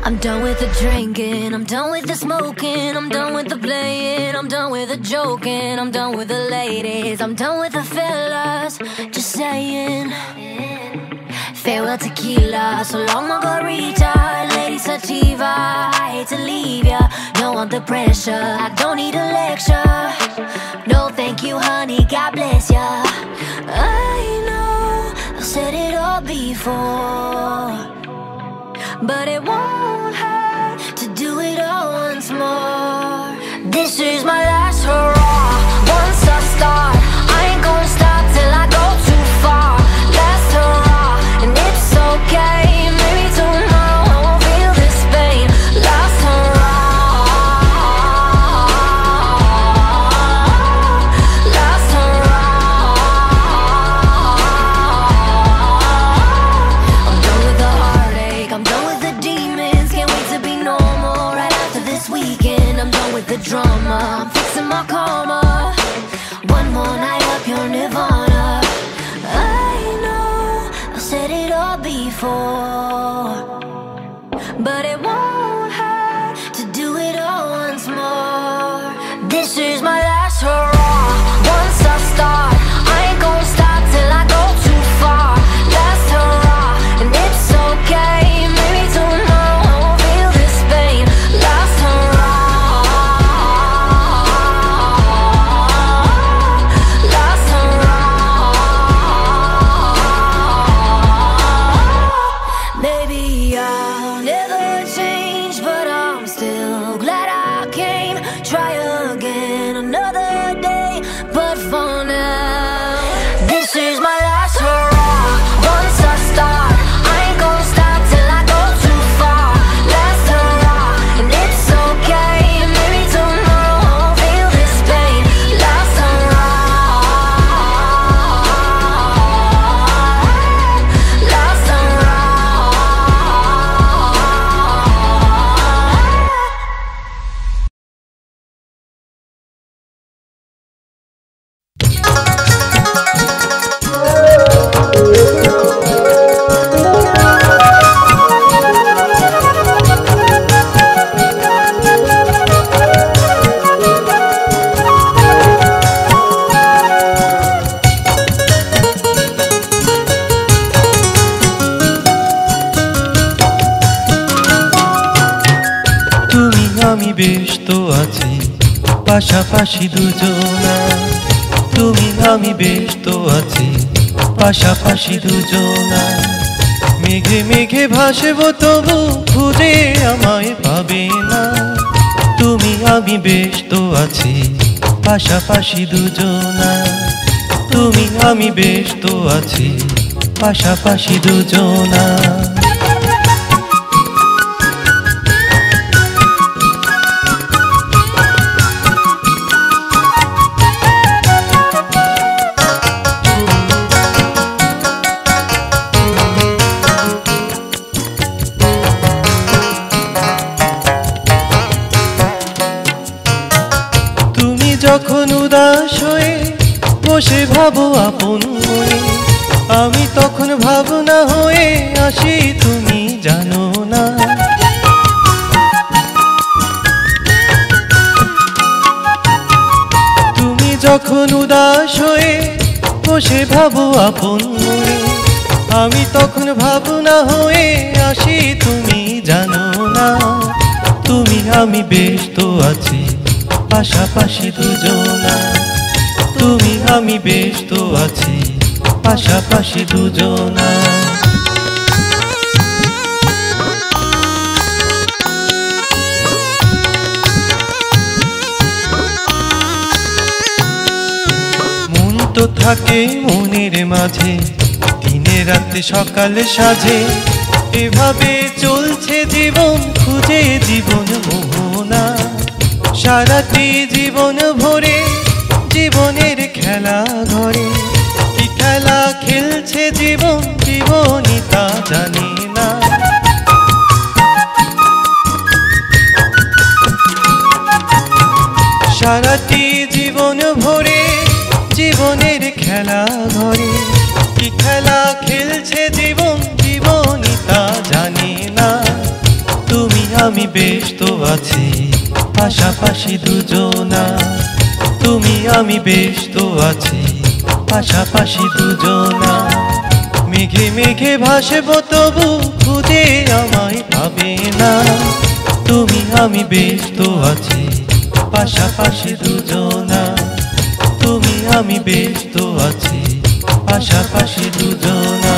I'm done with the drinking, I'm done with the smoking, I'm done with the playing, I'm done with the joking, I'm done with the ladies, I'm done with the fellas, just saying. Farewell tequila, so long margarita, lady sativa, I hate to leave ya, don't want the pressure, I don't need a lecture. No thank you honey, God bless ya. I know, I've said it all before, but it won't hurt to do it all once more. This is my last hurrah. Once I start, I ain't gonna stop till I go too far. Last hurrah, and it's okay. Maybe tomorrow I won't feel this pain. Last hurrah, last hurrah. I'm done with the heartache, I'm done with the demons. Can't wait to be normal right after this weekend. I'm done with the drama, I'm fixing my karma. One more night up your nirvana. I know, I've said it all before, but it won't hurt to do it all once more. This is my last hurrah. Once I start, I ain't gonna stop till I go too far. Last hurrah, and it's okay. Maybe tomorrow I won't feel this pain. Last hurrah, last hurrah. Maybe I'll never change, but I'm still glad I came. Try again another day, but for now, this is my last hurrah. Once I start, I ain't gonna stop till I go too far. Last hurrah, and it's okay. Maybe tomorrow I won't feel this pain. Last hurrah, last তুমি আমি বেশ তো আছি পাশাপাশি দুজনা, তুমি আমি বেশ তো আছি পাশাপাশি দুজনা। মেঘে মেঘে ভাসবো তবু খুঁজে আমায় পাবে না। তুমি আমি বেশ তো আছি পাশাপাশি দুজনা, তুমি আমি বেশ তো আছি পাশাপাশি দুজনা। যখন উদাস হয়ে বসে ভাবো আপন মনে, আমি তখন ভাবনা হয়ে আসি তুমি জানো না। তুমি যখন উদাস হয়ে বসে ভাবো আপন মনে, আমি তখন ভাবনা হয়ে আসি তুমি জানো না। তুমি আমি বেশ তো আছি পাশাপাশি দুজনা, তুমি আমি বেশ তো আছি পাশাপাশি দুজনা। মন তো থাকে মনের মাঝে, দিনে রাতে সকালে সাজে, এভাবে চলছে জীবন খুঁজে জীবন মোহনা। সারাটি জীবন ভরে জীবনের খেলা ঘরে, কি খেলা খেলছে জীবন জীবনই তা জানি না। সারাটি জীবন ভরে জীবনের খেলা ঘরে, কি খেলা খেলছে জীবন জীবনই তা জানি না। তুমি আমি বেশ তো আছি পাশাপাশি দুজনা তুমি আমি বেশ তো আছি পাশাপাশি দুজনা মেঘে মেঘে ভাসবো তবু খুঁজে আমায় পাবে না তুমি আমি বেশ তো আছি পাশাপাশি দুজনা তুমি আমি বেশ তো আছি পাশাপাশি দুজনা